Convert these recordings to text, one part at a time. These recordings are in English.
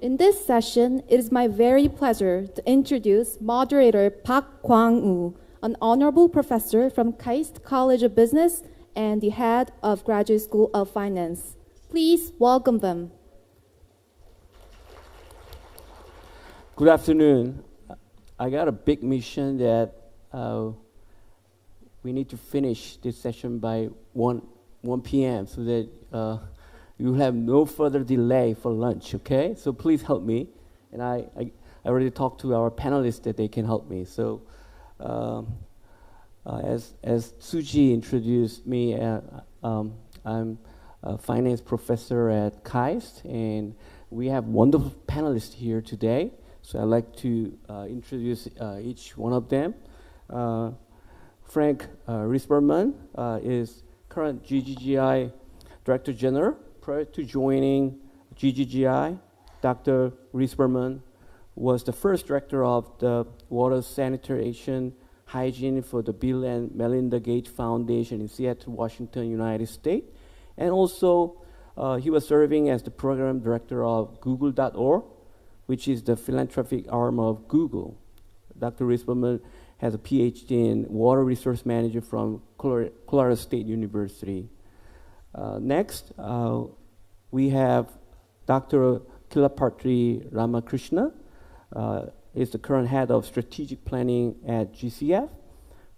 In this session, it is my very pleasure to introduce moderator Park Kwang-woo, an honorable professor from KAIST College of Business and the head of Graduate School of Finance. Please welcome them. Good afternoon. I got a big mission that we need to finish this session by 1 p.m. so that you have no further delay for lunch, okay? So please help me. And I already talked to our panelists that they can help me. So as Suji introduced me, I'm a finance professor at KAIST, and we have wonderful panelists here today. So I'd like to introduce each one of them. Frank Risberman is current GGGI Director General. Prior to joining GGGI, Dr. Risberman was the first director of the Water Sanitation Hygiene for the Bill and Melinda Gates Foundation in Seattle, Washington, United States. And also, he was serving as the program director of Google.org, which is the philanthropic arm of Google. Dr. Risberman has a PhD in water resource management from Colorado State University. Next, we have Dr. Kilapatri Ramakrishna. Is the current head of strategic planning at GCF.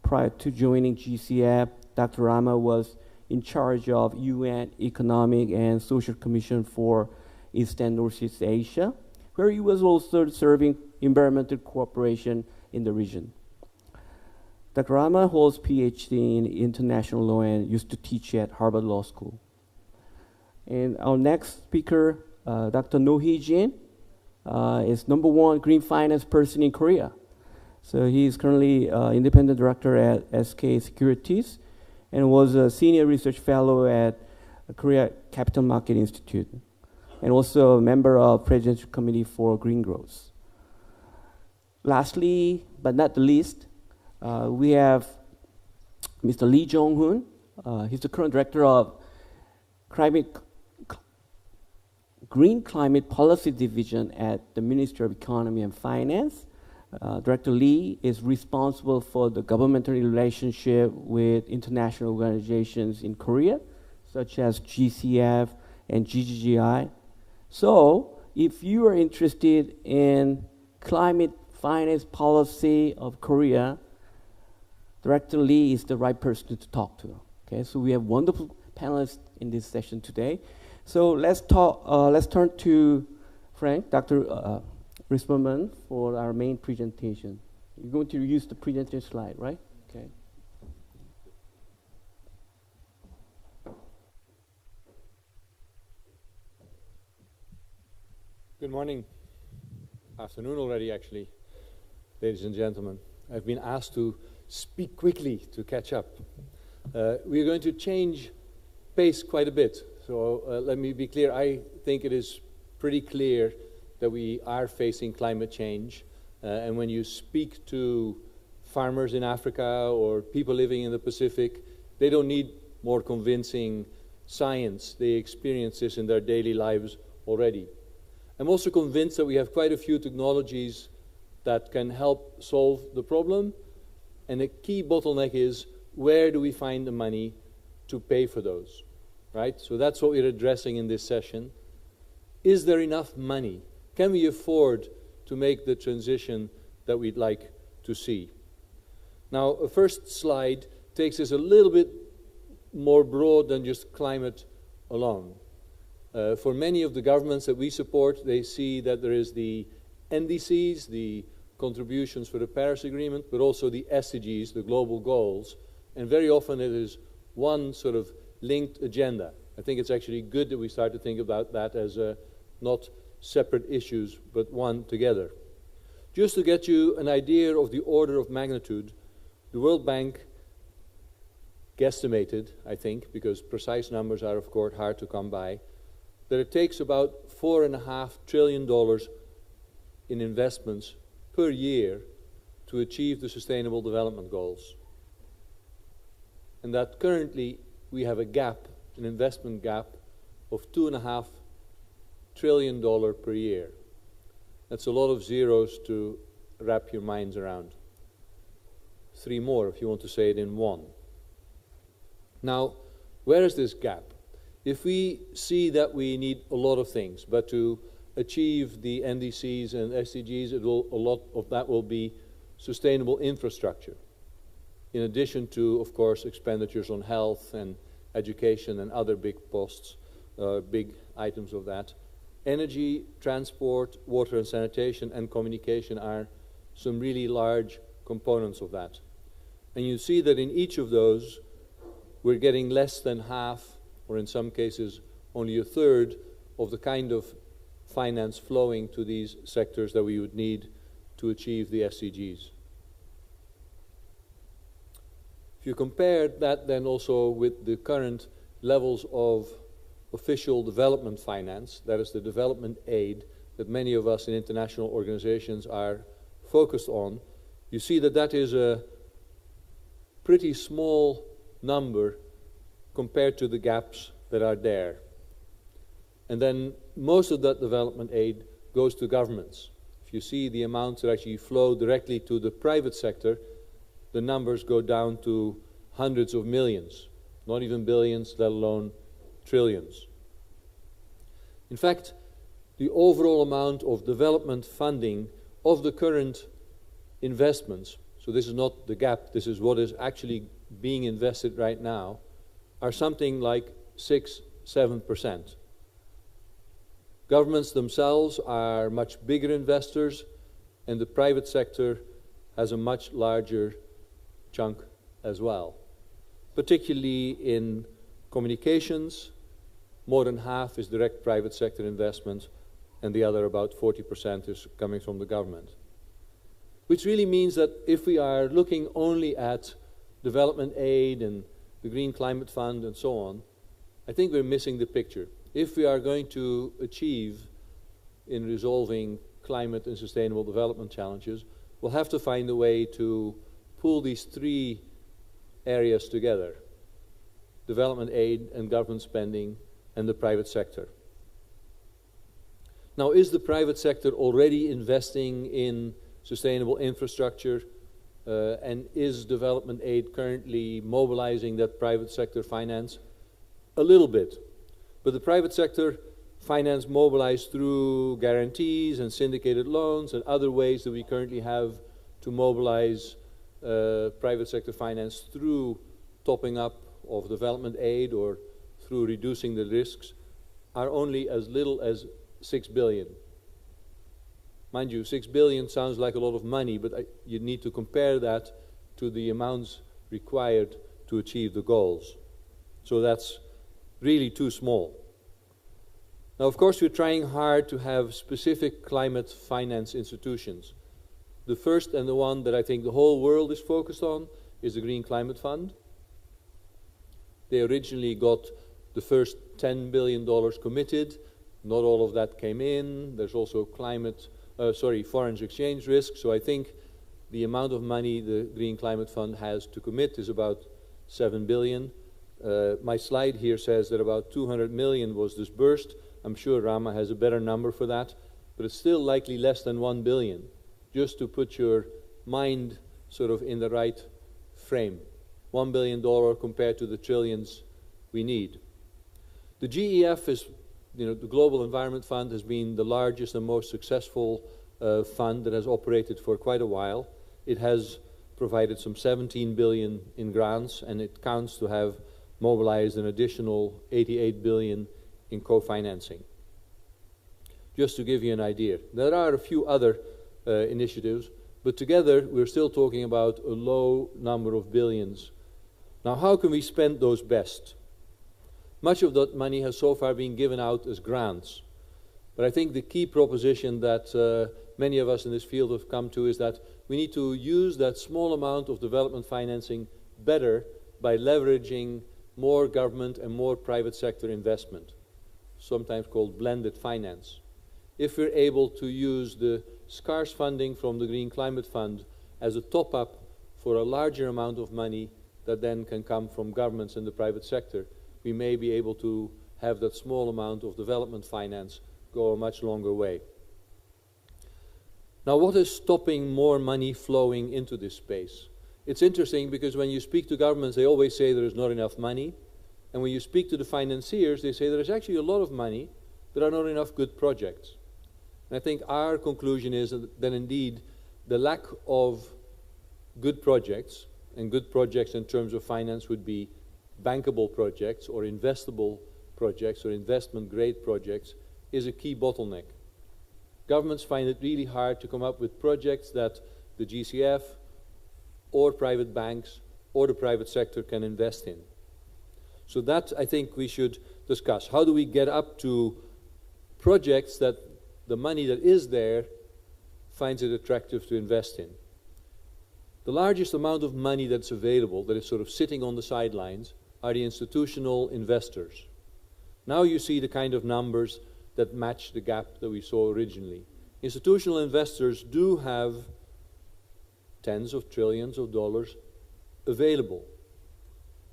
Prior to joining GCF, Dr. Rama was in charge of UN Economic and Social Commission for East and Northeast Asia, where he was also serving environmental cooperation in the region. Dr. Rama holds PhD in international law and used to teach at Harvard Law School. And our next speaker, Dr. No Hee-jin, is #1 green finance person in Korea. So he is currently independent director at SK Securities and was a senior research fellow at Korea Capital Market Institute, and also a member of Presidential Committee for Green Growth. Lastly, but not the least, we have Mr. Lee Jong-hoon. He's the current director of Green Climate Policy Division at the Ministry of Economy and Finance. Director Lee is responsible for the governmental relationship with international organizations in Korea, such as GCF and GGGI. So, if you are interested in climate finance policy of Korea, Director Lee is the right person to talk to. Okay, so we have wonderful panelists in this session today. So let's turn to Frank, Dr. Risberman, for our main presentation. You're going to use the presentation slide, right? Okay. Good morning. Afternoon already, actually, ladies and gentlemen. I've been asked to speak quickly to catch up. We're going to change pace quite a bit. So let me be clear. I think it is pretty clear that we are facing climate change. And when you speak to farmers in Africa or people living in the Pacific, they don't need more convincing science. They experience this in their daily lives already. I'm also convinced that we have quite a few technologies that can help solve the problem. And the key bottleneck is, where do we find the money to pay for those? Right? So that's what we're addressing in this session. Is there enough money? Can we afford to make the transition that we'd like to see? Now, a first slide takes us a little bit more broad than just climate alone. For many of the governments that we support, they see that there is the NDCs, the contributions for the Paris Agreement, but also the SDGs, the global goals. And very often it is one sort of linked agenda. I think it's actually good that we start to think about that as not separate issues, but one together. Just to get you an idea of the order of magnitude, the World Bank guesstimated, I think, because precise numbers are of course hard to come by, that it takes about $4.5 trillion in investments per year to achieve the Sustainable Development Goals. And that currently we have a gap, an investment gap of $2.5 trillion per year. That's a lot of zeros to wrap your minds around. 3 more if you want to say it in one. Now, where is this gap? If we see that we need a lot of things, but to achieve the NDCs and SDGs, a lot of that will be sustainable infrastructure. In addition to, of course, expenditures on health and education and other big posts, big items of that. Energy, transport, water and sanitation, and communication are some really large components of that. And you see that in each of those, we're getting less than half, or in some cases only a third, of the kind of finance flowing to these sectors that we would need to achieve the SDGs. If you compare that then also with the current levels of official development finance, that is the development aid that many of us in international organizations are focused on, you see that that is a pretty small number compared to the gaps that are there. And then most of that development aid goes to governments. If you see the amounts that actually flow directly to the private sector, the numbers go down to hundreds of millions, not even billions, let alone trillions. In fact, the overall amount of development funding of the current investments, so this is not the gap, this is what is actually being invested right now, are something like 6-7%. Governments themselves are much bigger investors, and the private sector has a much larger chunk as well. Particularly in communications, more than half is direct private sector investment, and the other about 40% is coming from the government. Which really means that if we are looking only at development aid and the Green Climate Fund and so on, I think we're missing the picture. If we are going to achieve in resolving climate and sustainable development challenges, we'll have to find a way to pull these 3 areas together: development aid and government spending and the private sector. Now, is the private sector already investing in sustainable infrastructure, and is development aid currently mobilizing that private sector finance? A little bit. But the private sector finance mobilized through guarantees and syndicated loans and other ways that we currently have to mobilize private sector finance through topping up of development aid or through reducing the risks are only as little as 6 billion. Mind you, 6 billion sounds like a lot of money, but you need to compare that to the amounts required to achieve the goals. So that's really too small. Now, of course, we're trying hard to have specific climate finance institutions. The first and the one that I think the whole world is focused on is the Green Climate Fund. They originally got the first $10 billion committed. Not all of that came in. There's also foreign exchange risk. So I think the amount of money the Green Climate Fund has to commit is about 7 billion. My slide here says that about 200 million was disbursed. I'm sure Rama has a better number for that, but it's still likely less than 1 billion, just to put your mind sort of in the right frame. $1 billion compared to the trillions we need. The GEF is, the Global Environment Fund has been the largest and most successful fund that has operated for quite a while. It has provided some 17 billion in grants, and it counts to have mobilized an additional 88 billion in co-financing. Just to give you an idea. There are a few other initiatives, but together we're still talking about a low number of billions. Now, how can we spend those best? Much of that money has so far been given out as grants. But I think the key proposition that many of us in this field have come to is that we need to use that small amount of development financing better by leveraging more government and more private sector investment, sometimes called blended finance. If we're able to use the scarce funding from the Green Climate Fund as a top-up for a larger amount of money that then can come from governments and the private sector, we may be able to have that small amount of development finance go a much longer way. Now, what is stopping more money flowing into this space? It's interesting because when you speak to governments, they always say there is not enough money. And when you speak to the financiers, they say there is actually a lot of money, there are not enough good projects. And I think our conclusion is that indeed the lack of good projects, and good projects in terms of finance would be bankable projects or investable projects or investment grade projects, is a key bottleneck. Governments find it really hard to come up with projects that the GCF or private banks or the private sector can invest in. So that I think we should discuss. How do we get up to projects that the money that is there finds it attractive to invest in? The largest amount of money that's available, that is sort of sitting on the sidelines, are the institutional investors. Now you see the kind of numbers that match the gap that we saw originally. Institutional investors do have tens of trillions of dollars available.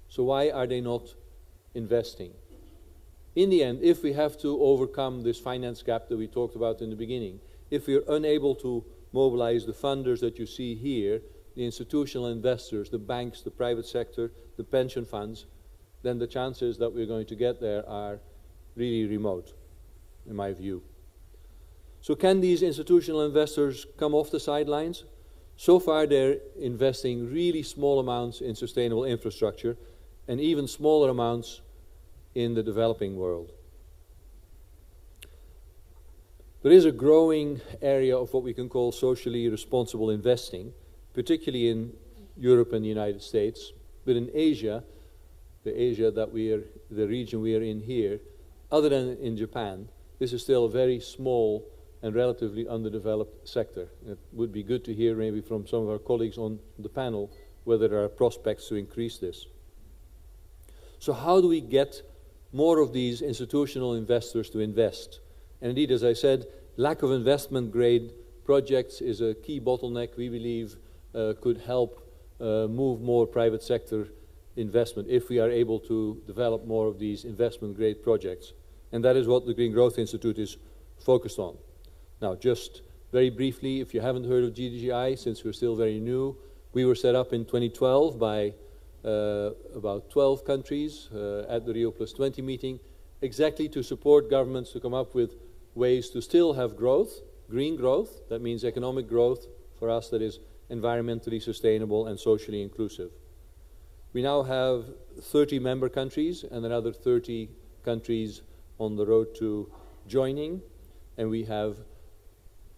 So why are they not investing? In the end, if we have to overcome this finance gap that we talked about in the beginning, if we're unable to mobilize the funders that you see here, the institutional investors, the banks, the private sector, the pension funds, then the chances that we're going to get there are really remote, in my view. So can these institutional investors come off the sidelines? So far they're investing really small amounts in sustainable infrastructure and even smaller amounts in the developing world. There is a growing area of what we can call socially responsible investing, particularly in Europe and the United States, but in Asia, the region we are in here, other than in Japan, this is still a very small and relatively underdeveloped sector. It would be good to hear maybe from some of our colleagues on the panel whether there are prospects to increase this. So how do we get more of these institutional investors to invest? And indeed, as I said, lack of investment grade projects is a key bottleneck we believe could help move more private sector investment if we are able to develop more of these investment grade projects. And that is what the Green Growth Institute is focused on. Now, just very briefly, if you haven't heard of GGI, since we're still very new, we were set up in 2012 by about 12 countries at the Rio+20 meeting, exactly to support governments to come up with ways to still have growth, green growth, that means economic growth for us that is environmentally sustainable and socially inclusive. We now have 30 member countries and another 30 countries on the road to joining, and we have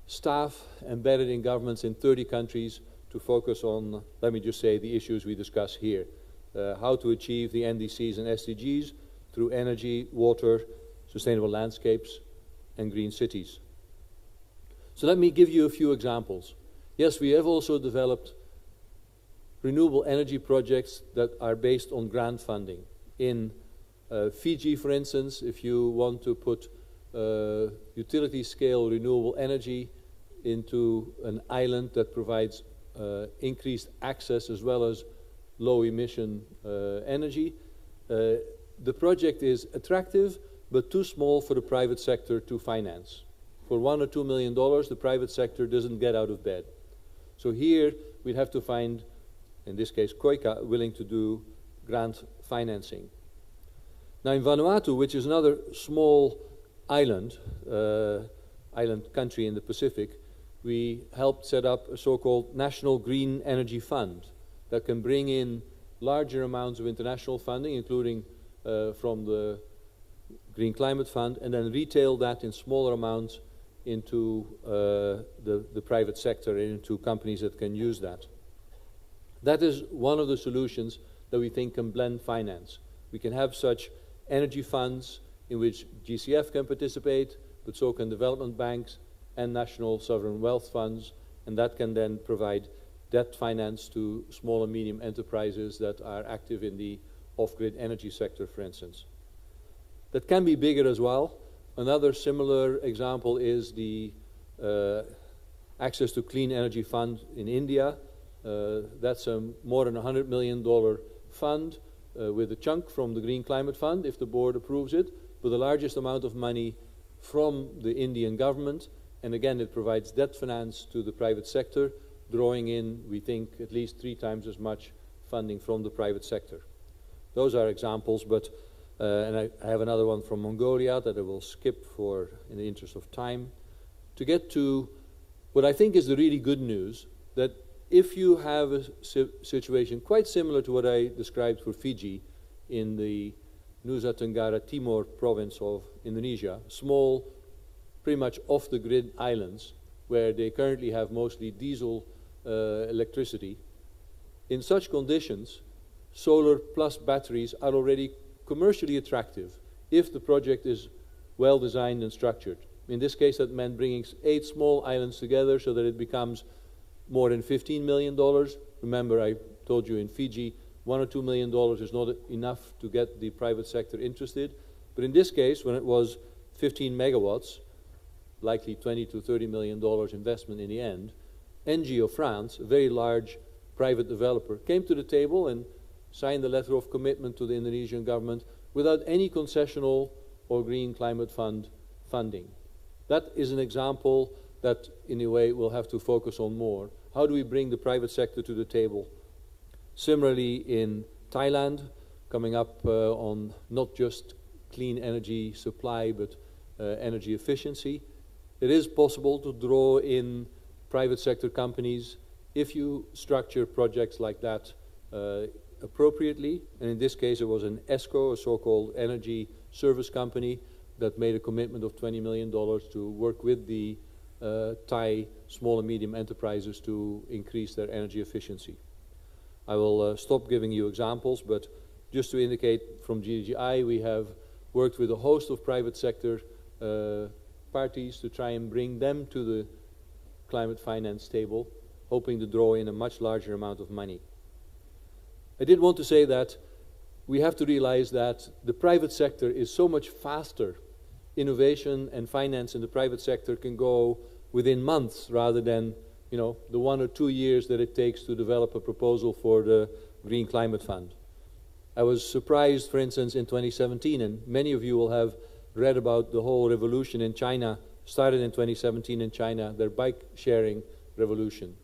staff embedded in governments in 30 countries to focus on, let me just say, the issues we discuss here. How to achieve the NDCs and SDGs through energy, water, sustainable landscapes, and green cities. So let me give you a few examples. Yes, we have also developed renewable energy projects that are based on grant funding. In Fiji, for instance, if you want to put utility scale renewable energy into an island that provides increased access as well as low emission energy, the project is attractive but too small for the private sector to finance. For $1 or $2 million, the private sector doesn't get out of bed. So here we'd have to find, in this case COICA, willing to do grant financing. Now in Vanuatu, which is another small island country in the Pacific, we helped set up a so-called National Green Energy Fund that can bring in larger amounts of international funding, including from the Green Climate Fund, and then retail that in smaller amounts into the private sector and into companies that can use that. That is one of the solutions that we think can blend finance. We can have such energy funds in which GCF can participate, but so can development banks and national sovereign wealth funds, and that can then provide debt finance to small and medium enterprises that are active in the off-grid energy sector, for instance. That can be bigger as well. Another similar example is the Access to Clean Energy Fund in India. That's a more than $100 million fund with a chunk from the Green Climate Fund, if the board approves it, but the largest amount of money from the Indian government And again, it provides debt finance to the private sector, drawing in, we think, at least 3 times as much funding from the private sector. Those are examples, but and I have another one from Mongolia that I will skip for in the interest of time. To get to what I think is the really good news, that if you have a situation quite similar to what I described for Fiji in the Nusa Tenggara Timur province of Indonesia, small, pretty much off-the-grid islands where they currently have mostly diesel electricity. In such conditions, solar plus batteries are already commercially attractive if the project is well designed and structured. In this case, that meant bringing 8 small islands together so that it becomes more than $15 million. Remember, I told you in Fiji, $1 or $2 million is not enough to get the private sector interested. But in this case, when it was 15 megawatts, likely $20 to $30 million investment in the end, Engie of France, a very large private developer, came to the table and signed a letter of commitment to the Indonesian government without any concessional or Green Climate Fund funding. That is an example that, in a way, we'll have to focus on more. How do we bring the private sector to the table? Similarly, in Thailand, coming up on not just clean energy supply, but energy efficiency, it is possible to draw in private sector companies if you structure projects like that appropriately. And in this case, it was an ESCO, a so-called energy service company, that made a commitment of $20 million to work with the Thai small and medium enterprises to increase their energy efficiency. I will stop giving you examples, but just to indicate from GGI, we have worked with a host of private sector parties to try and bring them to the climate finance table, hoping to draw in a much larger amount of money. I did want to say that we have to realize that the private sector is so much faster. Innovation and finance in the private sector can go within months rather than, the 1 or 2 years that it takes to develop a proposal for the Green Climate Fund. I was surprised, for instance, in 2017, and many of you will have read about the whole revolution in China, started in 2017 in China, their bike sharing revolution.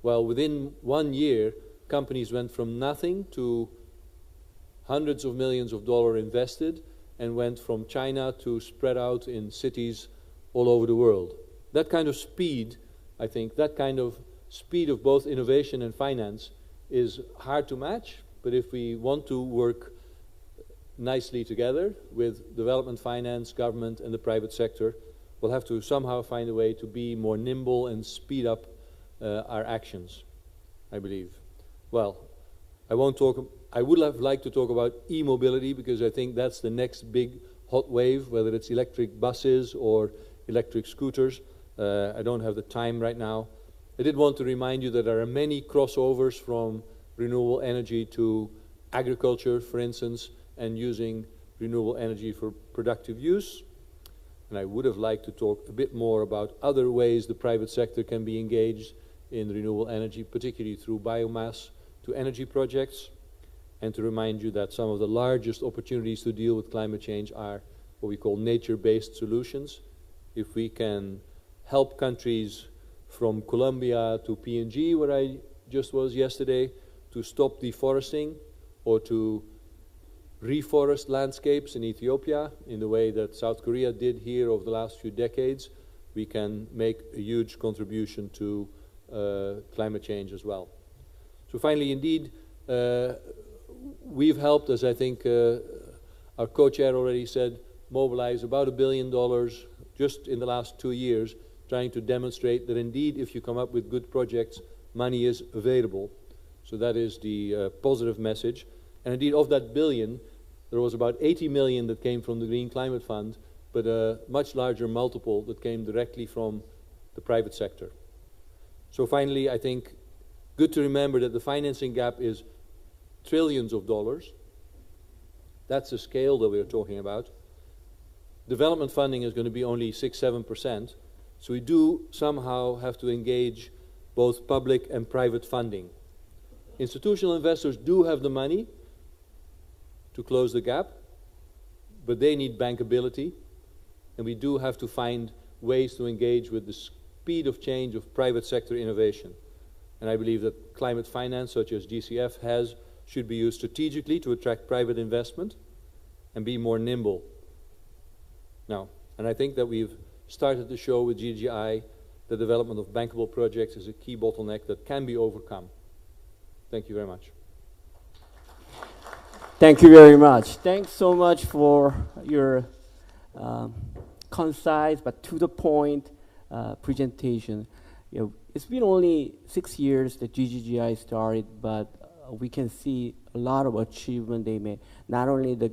Well, within 1 year, companies went from nothing to hundreds of millions of dollars invested, and went from China to spread out in cities all over the world. That kind of speed, I think, that kind of speed of both innovation and finance is hard to match, but if we want to work nicely together with development finance, government, and the private sector, we'll have to somehow find a way to be more nimble and speed up our actions, I believe. Well, I would have liked to talk about e-mobility because I think that's the next big hot wave, whether it's electric buses or electric scooters. I don't have the time right now. I did want to remind you that there are many crossovers from renewable energy to agriculture, for instance, and using renewable energy for productive use. And I would have liked to talk a bit more about other ways the private sector can be engaged in renewable energy, particularly through biomass to energy projects. And to remind you that some of the largest opportunities to deal with climate change are what we call nature-based solutions. If we can help countries from Colombia to PNG, where I just was yesterday, to stop deforesting or to reforest landscapes in Ethiopia in the way that South Korea did here over the last few decades, we can make a huge contribution to climate change as well. So finally, indeed, we've helped, as I think our co-chair already said, mobilize about $1 billion just in the last 2 years, trying to demonstrate that indeed, if you come up with good projects, money is available. So that is the positive message. And indeed, of that billion, there was about 80 million that came from the Green Climate Fund, but a much larger multiple that came directly from the private sector. So finally, I think good to remember that the financing gap is trillions of dollars. That's the scale that we're talking about. Development funding is going to be only 6-7%. So we do somehow have to engage both public and private funding. Institutional investors do have the money to close the gap, but they need bankability, and we do have to find ways to engage with the speed of change of private sector innovation. And I believe that climate finance, such as GCF has, should be used strategically to attract private investment and be more nimble. Now, and I think that we've started to show with GGI the development of bankable projects is a key bottleneck that can be overcome. Thank you very much. Thank you very much. Thanks so much for your concise but to the point presentation. You know, it's been only 6 years that GGGI started, but we can see a lot of achievement they made. Not only the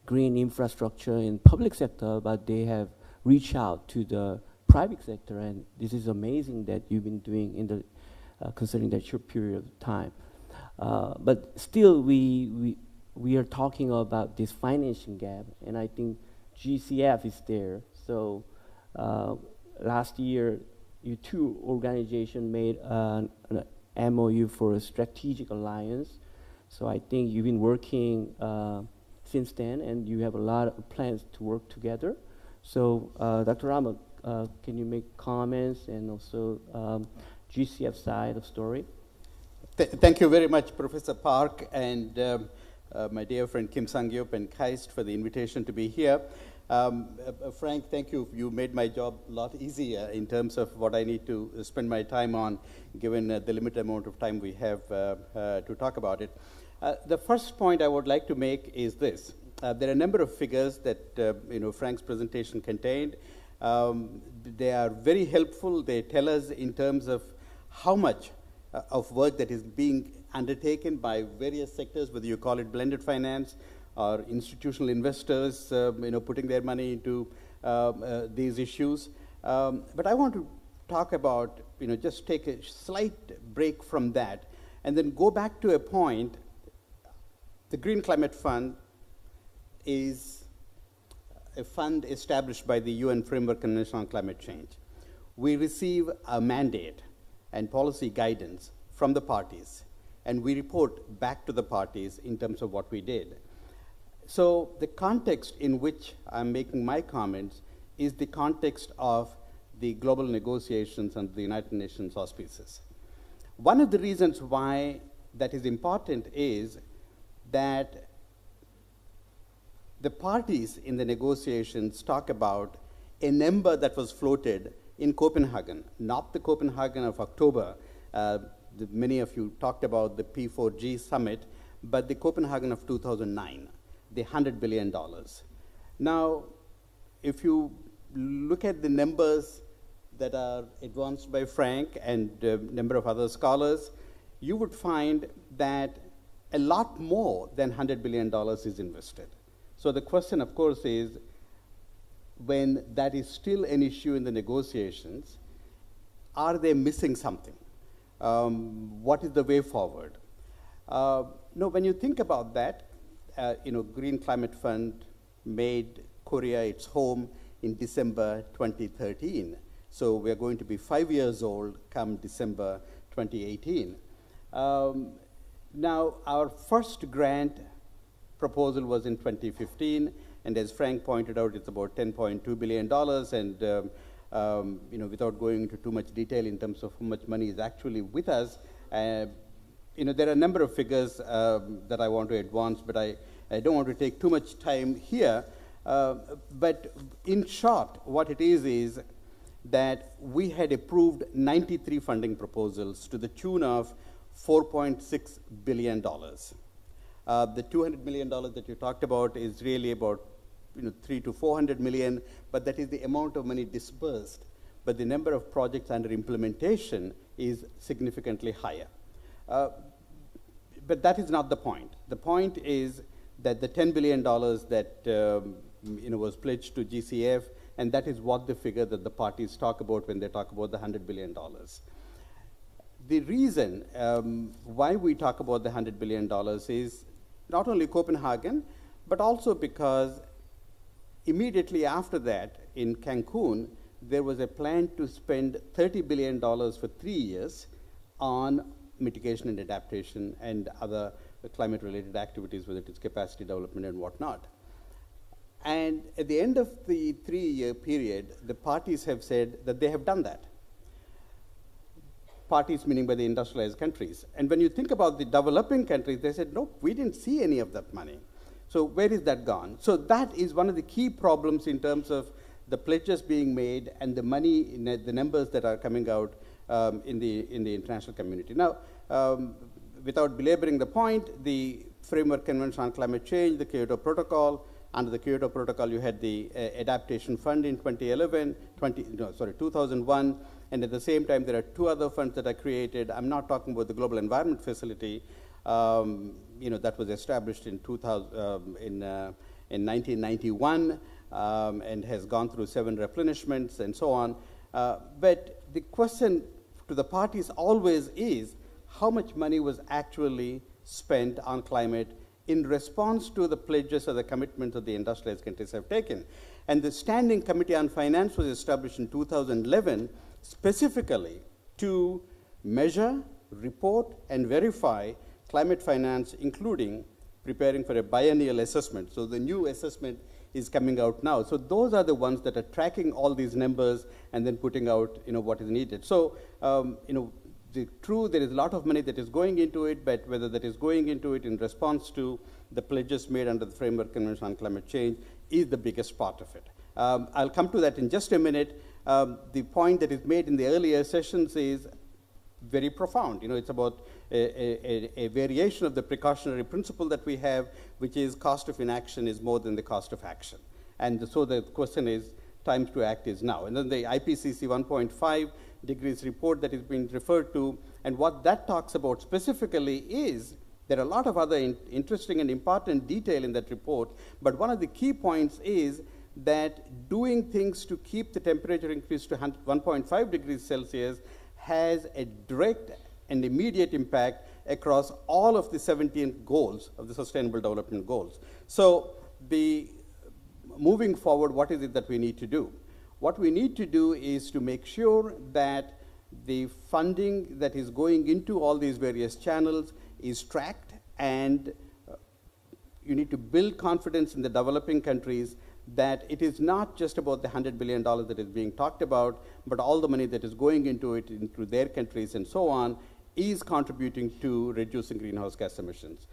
green infrastructure in public sector, but they have reached out to the private sector, and this is amazing that you've been doing in the considering that short period of time. But still, we are talking about this financing gap, and I think GCF is there. So last year, you two organizations made an MOU for a strategic alliance. So I think you've been working since then, and you have a lot of plans to work together. So Dr. Rama, can you make comments and also GCF side of story? Thank you very much, Professor Park, and my dear friend Kim Sang-yup and Keist for the invitation to be here. Frank, thank you. You made my job a lot easier in terms of what I need to spend my time on, given the limited amount of time we have to talk about it. The first point I would like to make is this. There are a number of figures that Frank's presentation contained. They are very helpful. They tell us in terms of how much of work that is being undertaken by various sectors, whether you call it blended finance or institutional investors, putting their money into these issues. But I want to talk about, just take a slight break from that and then go back to a point. The Green Climate Fund is a fund established by the UN Framework Convention on Climate Change. We receive a mandate and policy guidance from the parties, and we report back to the parties in terms of what we did. So the context in which I'm making my comments is the context of the global negotiations under the United Nations auspices. One of the reasons why that is important is that the parties in the negotiations talk about a number that was floated in Copenhagen, not the Copenhagen of October. Many of you talked about the P4G summit, but the Copenhagen of 2009, the $100 billion. Now, if you look at the numbers that are advanced by Frank and a number of other scholars, you would find that a lot more than $100 billion is invested. So the question, of course, is when that is still an issue in the negotiations, are they missing something? What is the way forward? No, when you think about that, Green Climate Fund made Korea its home in December 2013. So we're going to be 5 years old come December 2018. Now, our first grant proposal was in 2015, and as Frank pointed out, it's about $10.2 billion, and without going into too much detail in terms of how much money is actually with us, there are a number of figures that I want to advance, but I don't want to take too much time here. But in short, what it is that we had approved 93 funding proposals to the tune of $4.6 billion. The $200 million that you talked about is really about 300 to 400 million, but that is the amount of money disbursed. But the number of projects under implementation is significantly higher. But that is not the point. The point is that the $10 billion that was pledged to GCF, and that is what the figure that the parties talk about when they talk about the $100 billion. The reason why we talk about the $100 billion is not only Copenhagen, but also because immediately after that in Cancun, there was a plan to spend $30 billion for 3 years on mitigation and adaptation and other climate-related activities, whether it is capacity development and whatnot. And at the end of the 3-year period, the parties have said that they have done that. Parties meaning by the industrialized countries. And when you think about the developing countries, they said, nope, we didn't see any of that money. So where is that gone? So that is one of the key problems in terms of the pledges being made and the money, the numbers that are coming out in the international community. Now, without belaboring the point, the Framework Convention on Climate Change, the Kyoto Protocol. Under the Kyoto Protocol, you had the Adaptation Fund in 2001, and at the same time, there are 2 other funds that are created. I'm not talking about the Global Environment Facility, that was established in 1991 and has gone through 7 replenishments and so on. But the question to the parties always is, how much money was actually spent on climate in response to the pledges or the commitments that the industrialized countries have taken. And the Standing Committee on Finance was established in 2011 specifically to measure, report, and verify climate finance, including preparing for a biennial assessment. So the new assessment is coming out now. So those are the ones that are tracking all these numbers and then putting out what is needed. So true, there is a lot of money that is going into it, but whether that is going into it in response to the pledges made under the Framework Convention on Climate Change is the biggest part of it. I'll come to that in just a minute. The point that is made in the earlier sessions is very profound. It's about a variation of the precautionary principle that we have, which is cost of inaction is more than the cost of action. And so the question is, time to act is now. And then the IPCC 1.5 degrees report that is being referred to, and what that talks about specifically is, there are a lot of other interesting and important detail in that report, but one of the key points is that doing things to keep the temperature increase to 1.5 degrees Celsius has a direct and immediate impact across all of the 17 goals of the Sustainable Development Goals. So moving forward, what is it that we need to do? What we need to do is to make sure that the funding that is going into all these various channels is tracked, and you need to build confidence in the developing countries that it is not just about the $100 billion that is being talked about, but all the money that is going into it, into their countries and so on, is contributing to reducing greenhouse gas emissions.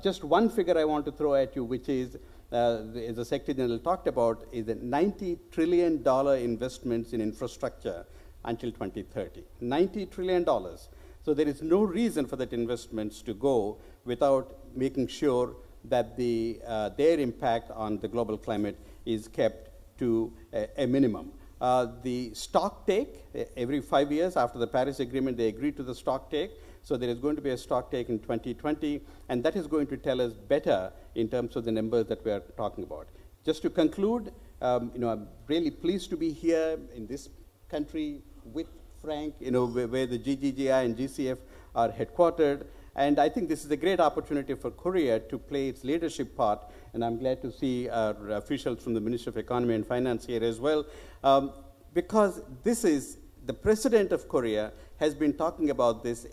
Just one figure I want to throw at you, which is, as the Secretary General talked about, is that $90 trillion investments in infrastructure until 2030. $90 trillion. So there is no reason for that investments to go without making sure that their impact on the global climate is kept to a minimum. The stock take, every 5 years after the Paris Agreement, they agreed to the stock take. So there is going to be a stock take in 2020, and that is going to tell us better in terms of the numbers that we are talking about. Just to conclude, I'm really pleased to be here in this country with Frank, where the GGGI and GCF are headquartered. And I think this is a great opportunity for Korea to play its leadership part, and I'm glad to see our officials from the Ministry of Economy and Finance here as well, because this is, the President of Korea has been talking about this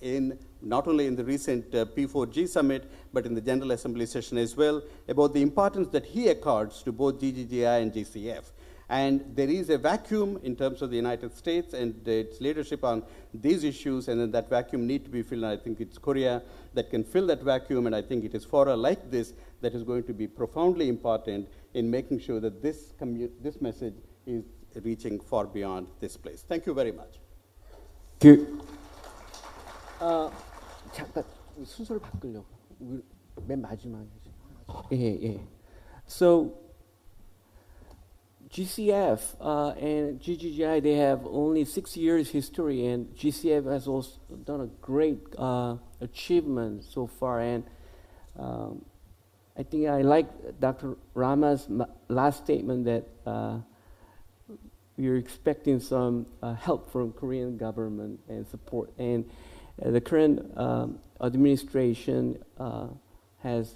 not only in the recent P4G summit, but in the General Assembly session as well, about the importance that he accords to both GGGI and GCF. And there is a vacuum in terms of the United States and its leadership on these issues, and then that vacuum needs to be filled, and I think it's Korea that can fill that vacuum, and I think it is fora like this that is going to be profoundly important in making sure that this message is reaching far beyond this place. Thank you very much. 잠깐 순서를 바꾸려고. 맨 마지막에. 예. So GCF and GGGI, they have only 6 years history, and GCF has also done a great achievement so far. And I think I like Dr. Rama's last statement that we are expecting some help from Korean government and support. And the current administration has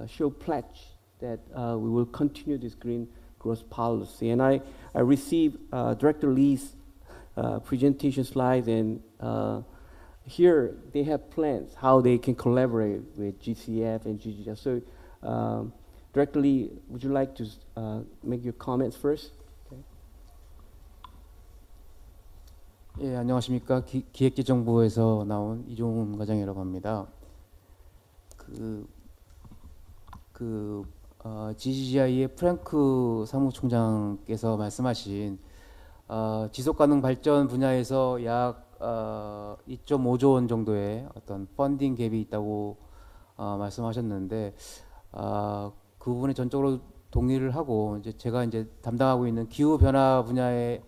showed pledge that we will continue this green growth policy. And I received Director Lee's presentation slides, and here they have plans how they can collaborate with GCF and GGF. So Directly, would you like to make your comments first? 예, 안녕하십니까. 기획재정부에서 나온 이종훈 과장이라고 합니다. GGGI의 프랭크 사무총장께서 말씀하신 지속가능 발전 분야에서 약 2.5조 원 정도의 어떤 펀딩 갭이 있다고 말씀하셨는데 그 부분에 전적으로 동의를 하고 이제 제가 이제 담당하고 있는 기후 변화 분야에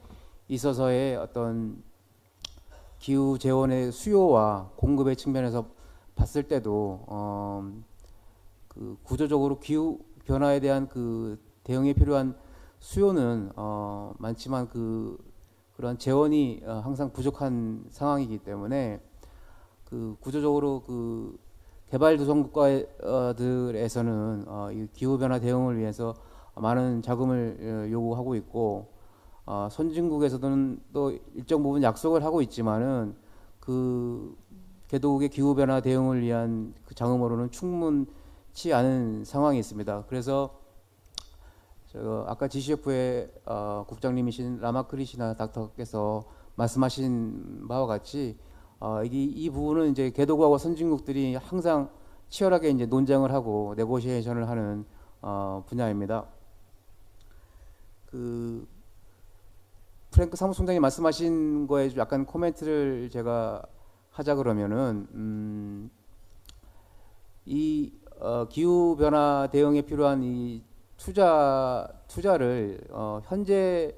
있어서의 어떤 기후 재원의 수요와 공급의 측면에서 봤을 때도 그 구조적으로 기후 변화에 대한 그 대응에 필요한 수요는 많지만 그런 재원이 항상 부족한 상황이기 때문에 그 구조적으로 그 개발도상국가들에서는 이 기후 변화 대응을 위해서 많은 자금을 요구하고 있고 선진국에서는 또 일정 부분 약속을 하고 있지만은 그 개도국의 기후 변화 대응을 위한 그 자금으로는 충분치 않은 상황이 있습니다. 그래서 아까 GCF의 국장님이신 라마크리시나 닥터께서 말씀하신 바와 같이 이 부분은 이제 개도국하고 선진국들이 항상 치열하게 이제 논쟁을 하고 네고시에이션을 하는 분야입니다. 그 프랭크 사무총장이 말씀하신 거에 좀 약간 코멘트를 제가 하자 그러면은 이 기후 변화 대응에 필요한 이 투자를 현재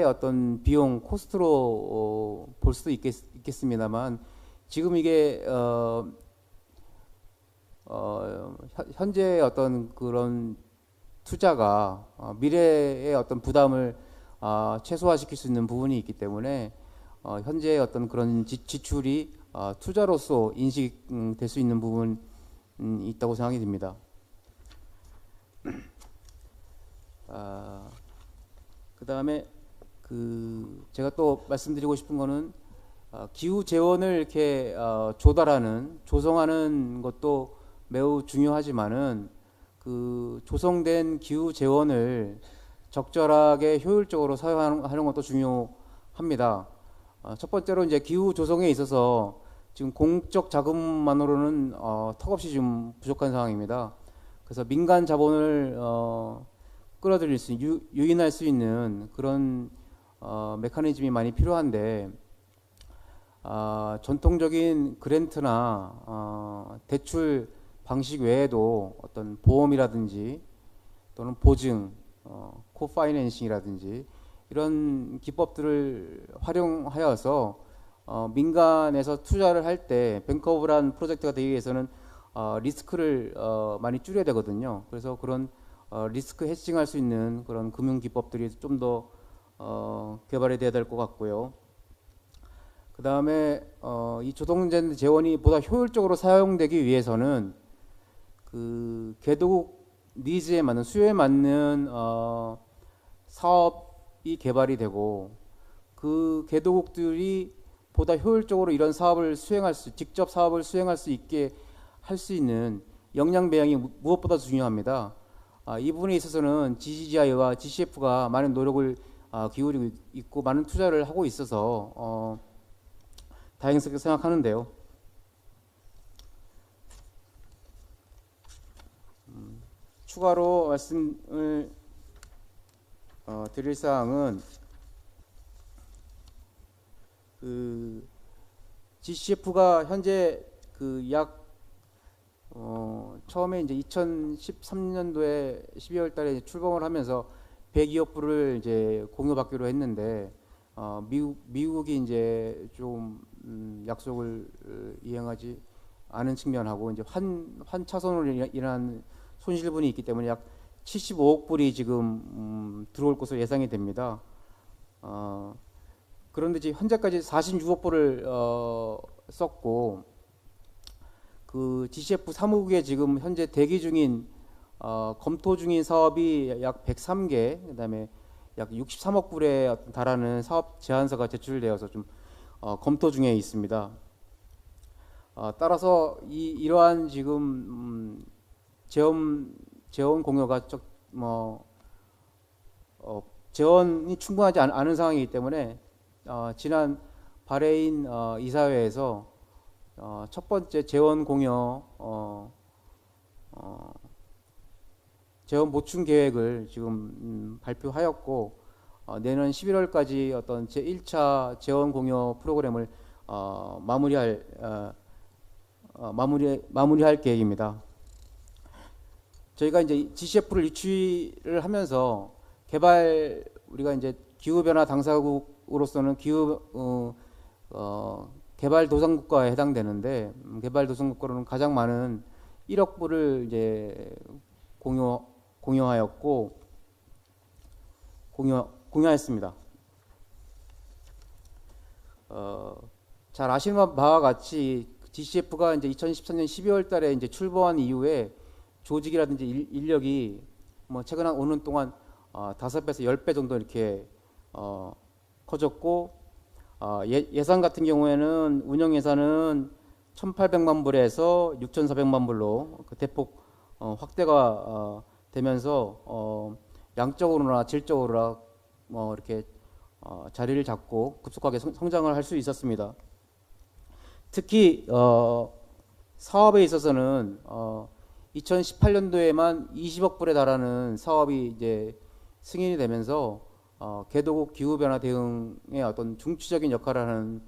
어떤 비용 코스트로 볼 수도 있겠습니다만 지금 이게 현재 어떤 그런 투자가 미래의 어떤 부담을 최소화시킬 수 있는 부분이 있기 때문에 현재 어떤 그런 지출이 투자로서 인식될 수 있는 부분이 있다고 생각이 듭니다. 그 다음에 제가 또 말씀드리고 싶은 거는 기후 재원을 이렇게 조성하는 것도 매우 중요하지만은 그 조성된 기후 재원을 적절하게 효율적으로 사용하는 것도 중요합니다. 첫 번째로 이제 기후 조성에 있어서 지금 공적 자금만으로는 턱없이 좀 부족한 상황입니다. 그래서 민간 자본을 끌어들일 수 유인할 수 있는 그런 메커니즘이 많이 필요한데 전통적인 그랜트나 대출 방식 외에도 어떤 보험이라든지 또는 보증, 코파이낸싱이라든지 이런 기법들을 활용하여서 민간에서 투자를 할 때 뱅커블한 프로젝트가 되기 위해서는 리스크를 많이 줄여야 되거든요. 그래서 그런 리스크 해칭할 수 있는 그런 금융 기법들이 좀 더 개발이 돼야 될 것 같고요. 그 다음에 이 조성된 재원이 보다 효율적으로 사용되기 위해서는 그 개도국 니즈에 맞는 수요에 맞는 사업이 개발이 되고 그 개도국들이 보다 효율적으로 이런 사업을 직접 사업을 수행할 수 있게 할 수 있는 역량 배양이 무엇보다 중요합니다. 이 부분에 있어서는 GGGI와 GCF가 많은 노력을 기울이고 있고 많은 투자를 하고 있어서 다행스럽게 생각하는데요. 추가로 말씀을 드릴 사항은 그 GCF가 현재 처음에 이제 2013년도에 12월 달에 출범을 하면서 102억 불을 이제 공유받기로 했는데 미국이 이제 좀 약속을 이행하지 않은 측면하고 이제 환 차선으로 인한 손실분이 있기 때문에 약 75억 불이 지금 들어올 것으로 예상이 됩니다. 그런데 지금 현재까지 46억 불을 썼고 그 GCF 사무국에 지금 현재 대기 중인 검토 중인 사업이 약 103개, 그다음에 약 63억 불에 달하는 사업 제안서가 제출되어서 좀 검토 중에 있습니다. 따라서 이러한 지금 재원 공여가 재원이 충분하지 않은 상황이기 때문에 지난 바레인 이사회에서 첫 번째 재원 공여 재원 보충 계획을 지금 발표하였고 내년 11월까지 어떤 제1차 재원 공여 프로그램을 마무리할 계획입니다. 저희가 이제 GCF를 유치를 하면서 우리가 이제 기후 변화 당사국으로서는 개발 도상국가에 해당되는데 개발 도상국가로는 가장 많은 1억 불을 이제 공유하였습니다. 잘 아시는 바와 같이 GCF가 이제 2014년 12월달에 이제 출범한 이후에 조직이라든지 인력이 최근 한 5년 동안 5배에서 10배 정도 이렇게 커졌고 예산 같은 경우에는 운영 예산은 1,800만 불에서 6,400만 불로 대폭 확대가 되면서 양적으로나 질적으로나 이렇게 자리를 잡고 급속하게 성장을 할 수 있었습니다. 특히 사업에 있어서는 2018년도에만 20억 불에 달하는 사업이 이제 승인이 되면서 개도국 기후변화 대응의 어떤 중추적인 역할을 하는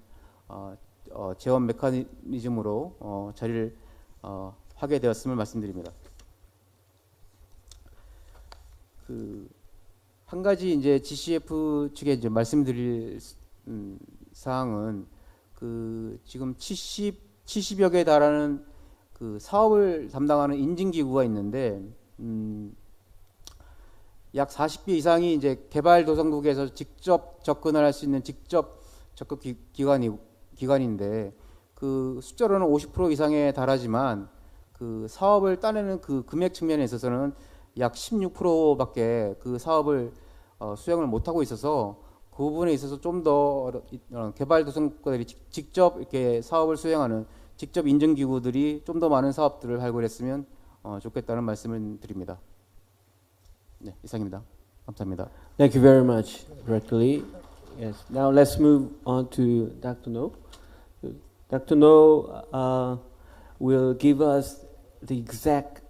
재원 메커니즘으로 자리를 하게 되었음을 말씀드립니다. 한 가지 이제 GCF 측에 이제 말씀드릴 사항은 지금 70여 개에 달하는 사업을 담당하는 인증기구가 있는데 약 40개 이상이 이제 개발도상국에서 직접 접근을 할 수 있는 직접 적극 기관인데 숫자로는 50% 이상에 달하지만 사업을 따내는 금액 측면에 있어서는 약 16%밖에 사업을 수행을 못하고 있어서 그 부분에 있어서 좀 더 개발도상국가들이 직접 이렇게 사업을 수행하는 직접 인증기구들이 좀 더 많은 사업들을 발굴했으면 좋겠다는 말씀을 드립니다. 네, 이상입니다. 감사합니다. Thank you very much, Director Lee. Yes. Now let's move on to Dr. No. Dr. No will give us the exact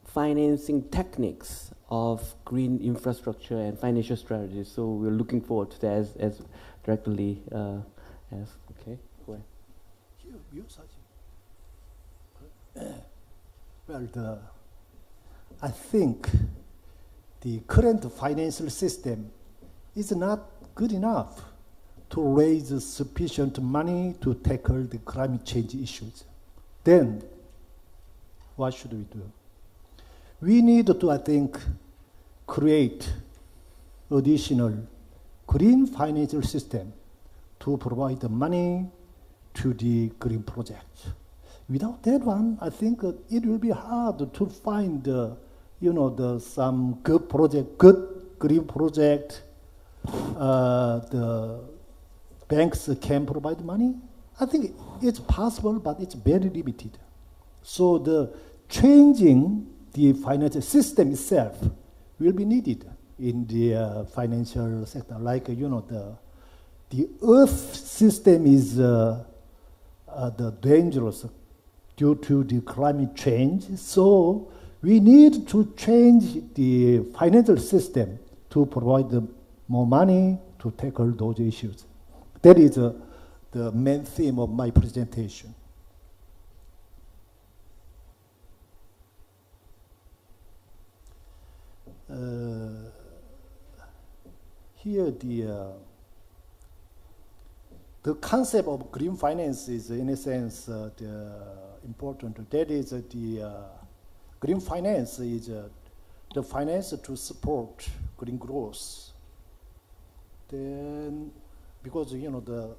financing techniques of green infrastructure and financial strategies. So we're looking forward to that as Director Lee has. Okay, go ahead. Well, I think the current financial system is not good enough to raise sufficient money to tackle the climate change issues. Then, what should we do? We need to, I think, create additional green financial system to provide the money to the green projects. Without that one, I think it will be hard to find, some good project, good green project. The banks can provide money. I think it's possible, but it's very limited. So the changing the financial system itself will be needed in the financial sector. Like the Earth system is dangerous due to the climate change. So we need to change the financial system to provide more money to tackle those issues. That is the main theme of my presentation. Here the concept of green finance is in a sense important. That is the green finance is the finance to support green growth. Then, because the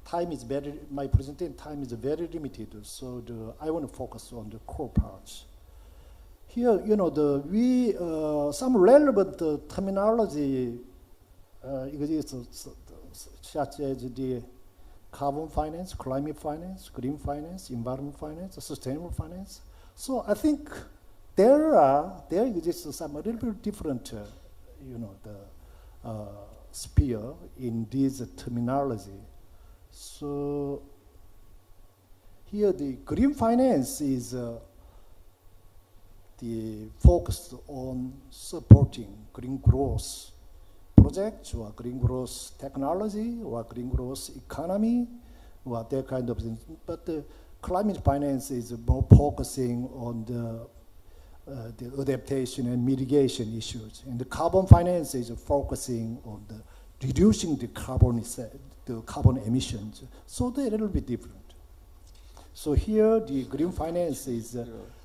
time is my presentation time is very limited, so I want to focus on the core parts. Here, some relevant terminology exists, such as the carbon finance, climate finance, green finance, environment finance, sustainable finance. So I think there exists some a little bit different, sphere in this terminology. So here the green finance is the focus on supporting green growth projects or green growth technology or green growth economy or that kind of things. But the climate finance is more focusing on the adaptation and mitigation issues. And the carbon finance is focusing on the reducing the carbon emissions. So they're a little bit different. So here the green finance is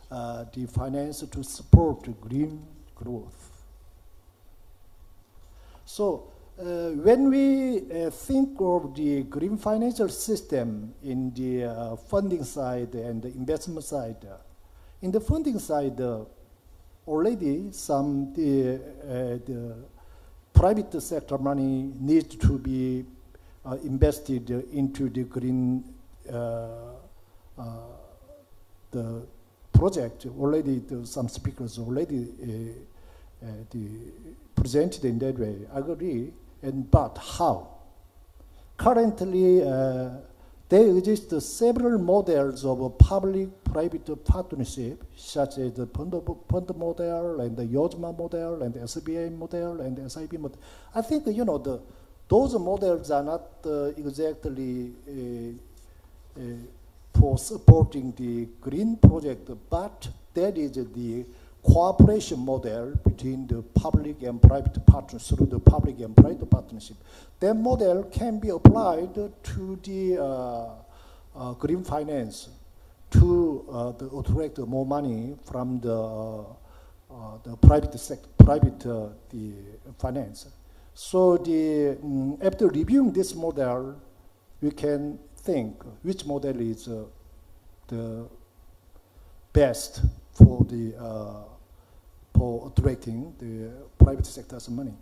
the finance to support green growth. So when we think of the green financial system in the funding side and the investment side, in the funding side, already the private sector money needs to be invested into the green the project. Already some speakers already presented in that way. I agree. But how? Currently, there exist several models of public-private partnership, such as the fund model, and the YOJMA model, and the SBA model, and the SIB model. I think those models are not exactly for supporting the green project, but that is the cooperation model between the public and private partners through the public and private partnership. That model can be applied to the green finance to attract more money from the private sector, the finance. So after reviewing this model, we can think which model is the best for attracting the private sector's money.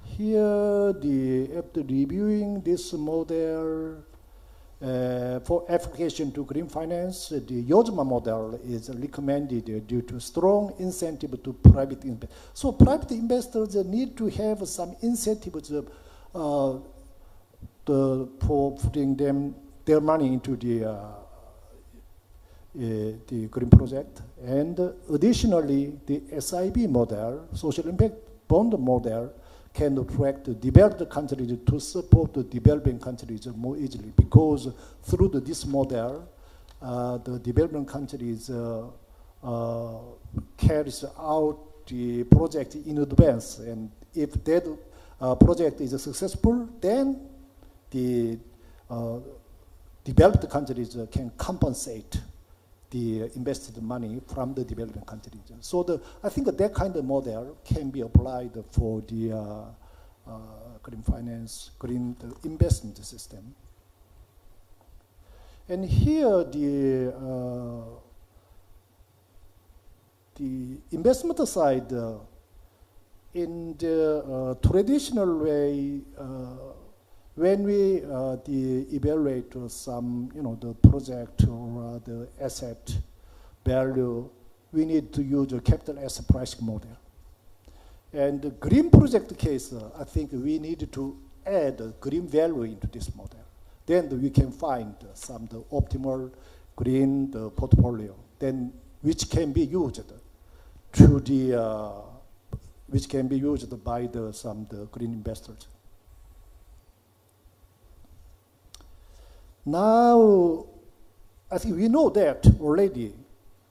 Here, after reviewing this model for application to green finance, the YOJMA model is recommended due to strong incentive to private investors. So private investors need to have some incentives for putting their money into the green project. And additionally, the SIB model, social impact bond model, can attract developed countries to support the developing countries more easily, because through this model, the developing countries carries out the project in advance, and if that project is successful, then the developed countries can compensate the invested money from the developing countries. So I think that kind of model can be applied for the green finance, green investment system. And here the investment side, in the traditional way, when we evaluate some, the project or the asset value, we need to use a capital asset pricing model. And the green project case, I think we need to add green value into this model. Then we can find some the optimal green portfolio, then which can be used to which can be used by some green investors. Now, I think we know that already.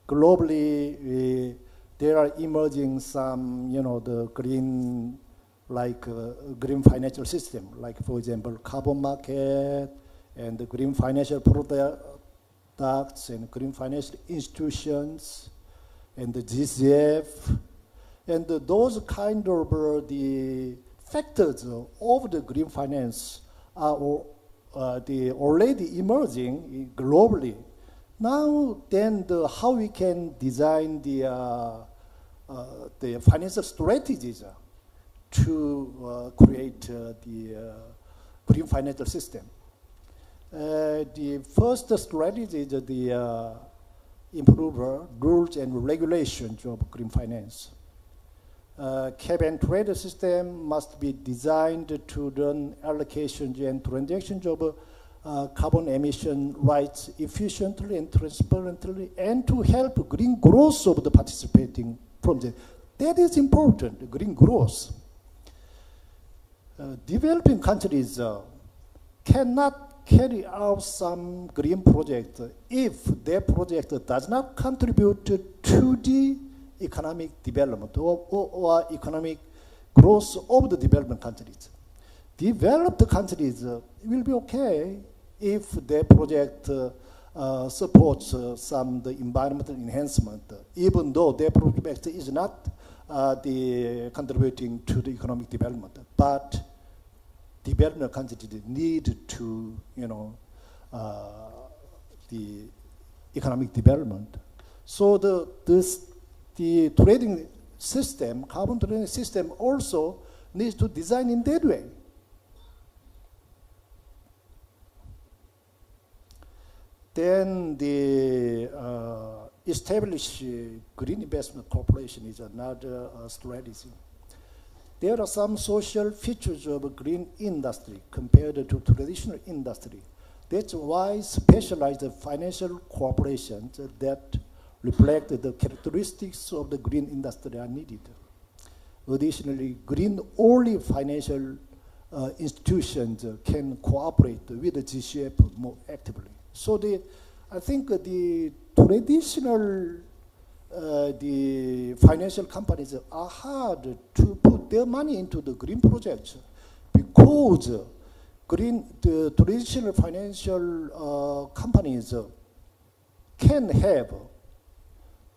Globally, there are emerging some, the green, green financial system, like for example, carbon market and the green financial products and green financial institutions and the GCF, and those kind of the factors of the green finance are already emerging globally. Now, then, how we can design the financial strategies to create the green financial system. The first strategy is improve rules and regulations of green finance. Cap and trade system must be designed to run allocations and transactions of carbon emission rights efficiently and transparently, and to help green growth of the participating projects. That is important, green growth. Developing countries cannot carry out some green project if their project does not contribute to the economic development or economic growth of the development countries. Developed countries will be okay if their project supports some the environmental enhancement, even though their project is not contributing to the economic development. But development countries need to, the economic development. So the trading system, carbon trading system, also needs to design in that way. Then the establish green investment corporation is another strategy. There are some social features of green industry compared to traditional industry. That's why specialized financial corporations that reflect the characteristics of the green industry are needed. Additionally, green-only financial institutions can cooperate with the GCF more actively. So I think the traditional the financial companies are hard to put their money into the green projects because the traditional financial companies can have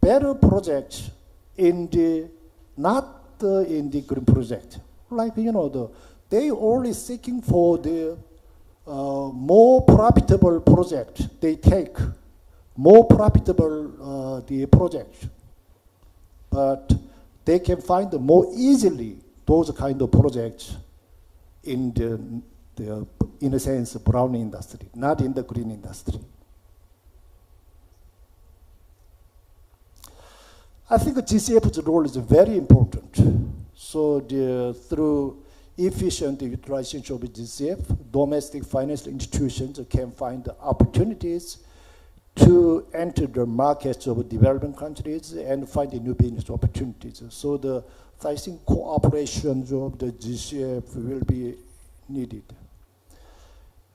better projects in the not in the green project. Like they only seeking for the more profitable project. They take more profitable the project, but they can find more easily those kind of projects in the in a sense brown industry, not in the green industry. I think GCF's role is very important. So through efficient utilization of GCF, domestic financial institutions can find opportunities to enter the markets of developing countries and find new business opportunities. So I think cooperation of the GCF will be needed.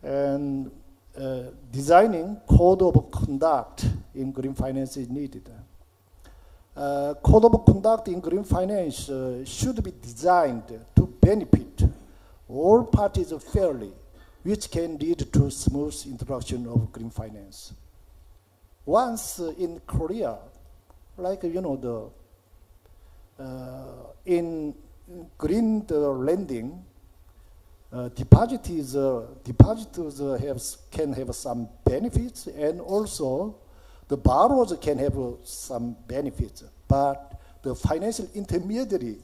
And designing code of conduct in green finance is needed. Code of conduct in green finance should be designed to benefit all parties fairly, which can lead to smooth introduction of green finance. Once in Korea, like in green lending, depositors can have some benefits, and also the borrowers can have some benefits, but the financial intermediary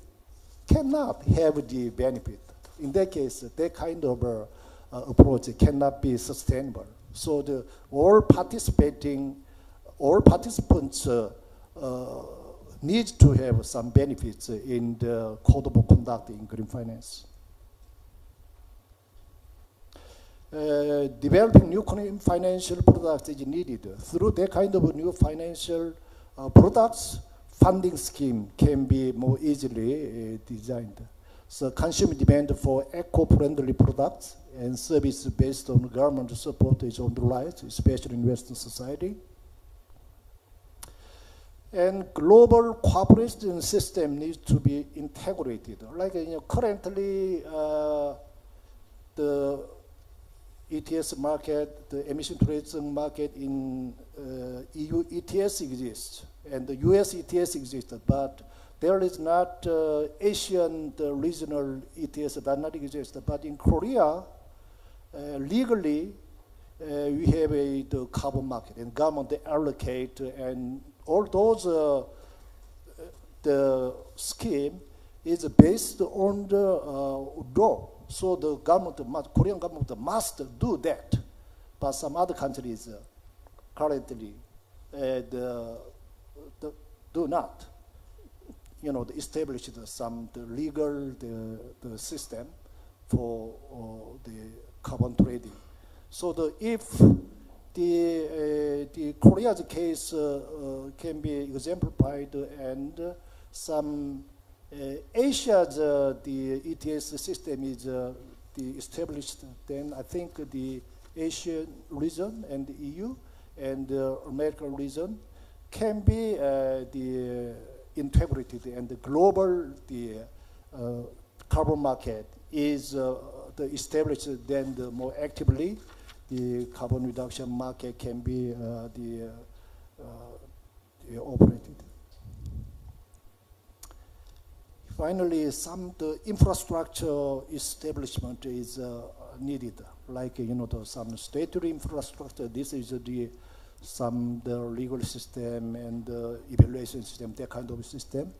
cannot have the benefit. In that case, that kind of approach cannot be sustainable. So all participants need to have some benefits in the code of conduct in green finance. Developing new financial products is needed. Through that kind of new financial products, funding scheme can be more easily designed. So consumer demand for eco-friendly products and services based on government support is on the rise, especially in Western society. And global cooperation system needs to be integrated. Like currently, the ETS market, the emission trading market in EU ETS exists, and the US ETS exists, but there is not Asian regional ETS that not exist. But in Korea, legally, we have the carbon market, and government allocate, and all those the scheme is based on the law. So the Korean government must do that. But some other countries currently do not, establish some legal the system for the carbon trading. So if the Korea's case can be exemplified and some Asia's the ETS system is established, then I think the Asian region and the EU and the American region can be the integrated, and the global carbon market is established. Then the more actively the carbon reduction market can be operated. Finally, the infrastructure establishment is needed, like some statutory infrastructure. This is the legal system and evaluation system, that kind of system,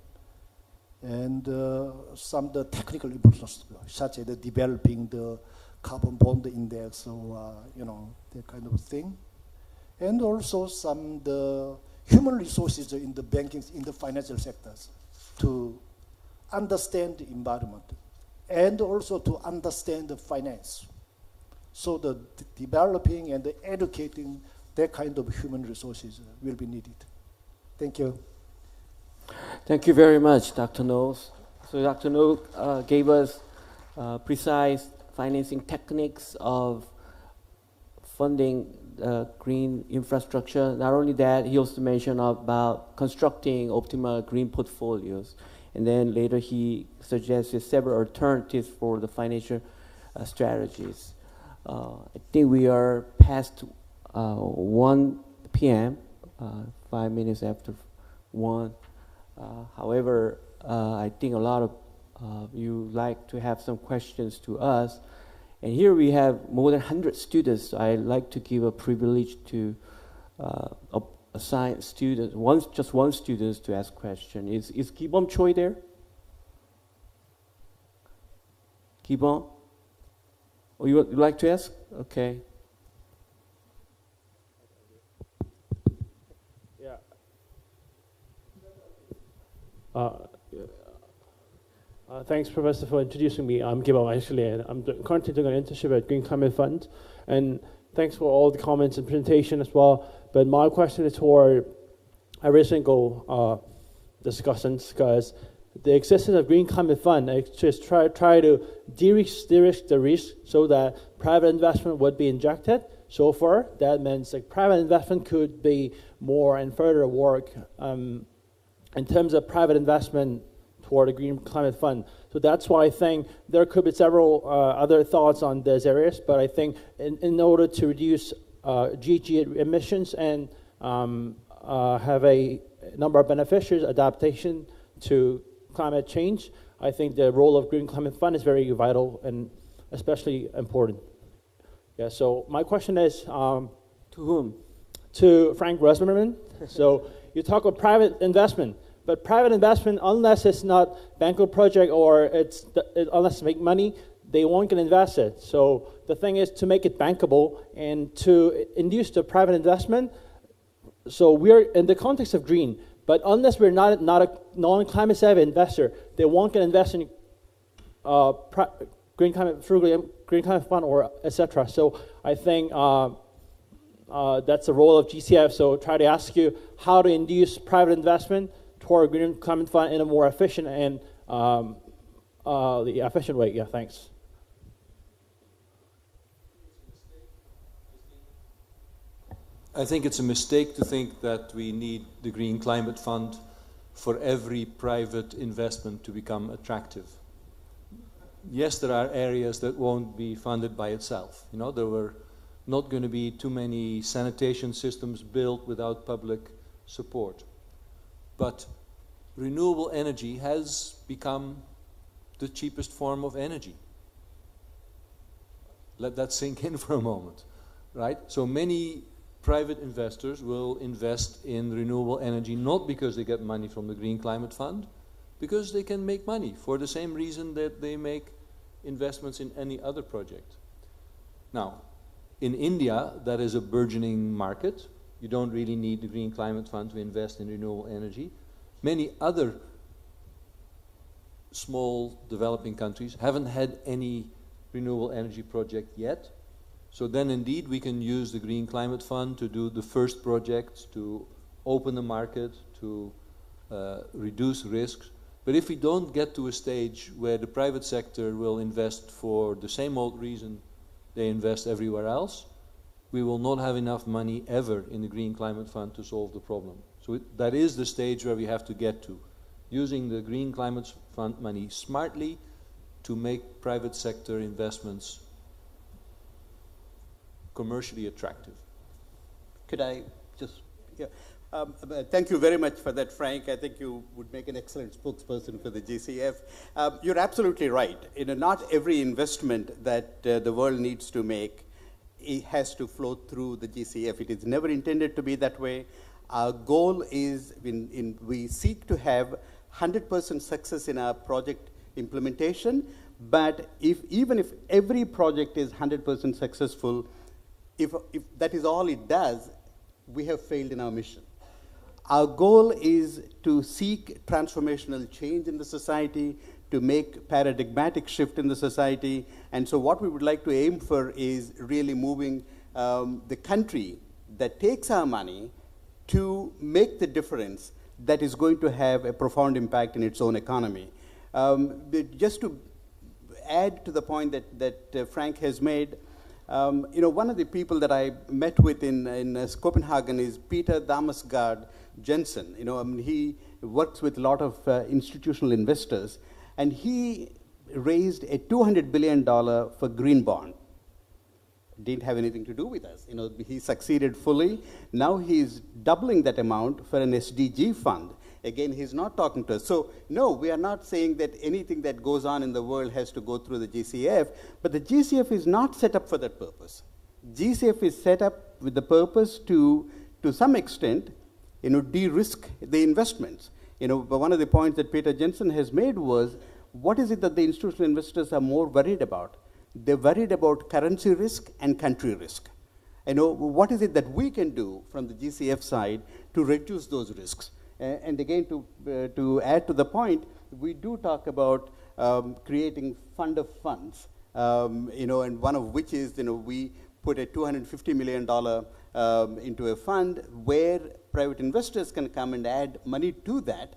and the technical infrastructure, such as developing the carbon bond index, or that kind of thing, and also the human resources in the banking, in the financial sectors, to understand the environment and also to understand the finance. So the developing and the educating that kind of human resources will be needed. Thank you. Thank you very much, Dr. Knowles. So Dr. Knowles gave us precise financing techniques of funding green infrastructure. Not only that, he also mentioned about constructing optimal green portfolios. And then later he suggested several alternatives for the financial strategies. I think we are past 1 p.m., 5 minutes after 1. However, I think a lot of you like to have some questions to us. And here we have more than 100 students. So I'd like to give a privilege to assign students, just one student to ask question. Is Kibom Choi there? Kibom? Oh, you would like to ask? Okay. Yeah. Thanks, Professor, for introducing me. I'm Kibom, actually, and I'm currently doing an internship at Green Climate Fund. And thanks for all the comments and presentation as well. But my question is toward every single discussants, because the existence of Green Climate Fund is just try to de-risk the risk so that private investment would be injected. So far, that means like private investment could be more and further work in terms of private investment toward the Green Climate Fund. So that's why I think there could be several other thoughts on these areas, but I think in order to reduce GHG emissions and have a number of beneficiaries, adaptation to climate change, I think the role of Green Climate Fund is very vital and especially important. Yeah, so my question is, to whom? To Frank Resmerman. So you talk about private investment, but private investment, unless it's not bankable project or unless it make money, they won't get invested. So the thing is to make it bankable and to induce the private investment. So we're in the context of green, but unless we're not a non-climate savvy investor, they won't get invested in green climate fund or etc. So I think that's the role of GCF. So try to ask you how to induce private investment toward green climate fund in a more efficient and efficient way. Yeah, thanks. I think it's a mistake to think that we need the Green Climate Fund for every private investment to become attractive. Yes, there are areas that won't be funded by itself. You know, there were not going to be too many sanitation systems built without public support. But renewable energy has become the cheapest form of energy. Let that sink in for a moment, right? So many private investors will invest in renewable energy not because they get money from the Green Climate Fund, because they can make money for the same reason that they make investments in any other project. Now, in India, that is a burgeoning market. you don't really need the Green Climate Fund to invest in renewable energy. Many other small developing countries haven't had any renewable energy project yet. So then indeed we can use the Green Climate Fund to do the first projects, to open the market, to reduce risks. But if we don't get to a stage where the private sector will invest for the same old reason they invest everywhere else, we will not have enough money ever in the Green Climate Fund to solve the problem. So that is the stage where we have to get to, using the Green Climate Fund money smartly to make private sector investments commercially attractive. Could I just, yeah. Thank you very much for that, Frank. I think you would make an excellent spokesperson for the GCF. You're absolutely right. Not every investment that the world needs to make, it has to flow through the GCF. It is never intended to be that way. Our goal is, we seek to have 100% success in our project implementation, but even if every project is 100% successful, if that is all it does, we have failed in our mission. Our goal is to seek transformational change in the society, to make paradigmatic shift in the society, and so what we would like to aim for is really moving the country that takes our money to make the difference that is going to have a profound impact in its own economy. Just to add to the point that Frank has made, one of the people that I met with in Copenhagen is Peter Damasgaard Jensen. He works with a lot of institutional investors, and he raised a $200 billion for green bond. Didn't have anything to do with us. He succeeded fully. Now he's doubling that amount for an SDG fund. Again, he's not talking to us. So, no, we are not saying that anything that goes on in the world has to go through the GCF, but the GCF is not set up for that purpose. GCF is set up with the purpose to some extent, de-risk the investments. But one of the points that Peter Jensen has made was, what is it that the institutional investors are more worried about? They're worried about currency risk and country risk. What is it that we can do from the GCF side to reduce those risks? And again, to add to the point, we do talk about creating fund of funds, and one of which is, we put a $250 million into a fund where private investors can come and add money to that.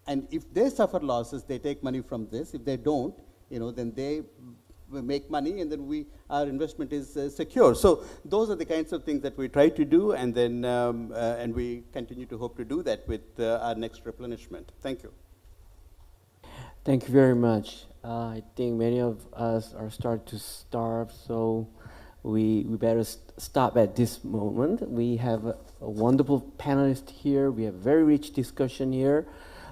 And if they suffer losses, they take money from this. If they don't, then they make money, and then our investment is secure. So those are the kinds of things that we try to do, and then and we continue to hope to do that with our next replenishment. Thank you. Thank you very much. I think many of us are starting to starve, so we better stop at this moment. We have a wonderful panelist here. We have very rich discussion here.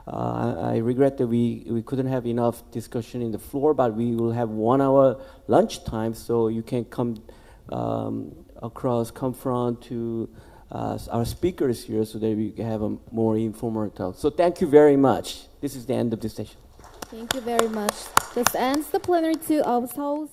I regret that we couldn't have enough discussion in the floor, but we will have 1 hour lunch time, so you can come come front to our speakers here so that we can have a more informal talk. So thank you very much. This is the end of this session. Thank you very much. This ends the plenary 2 of Seoul.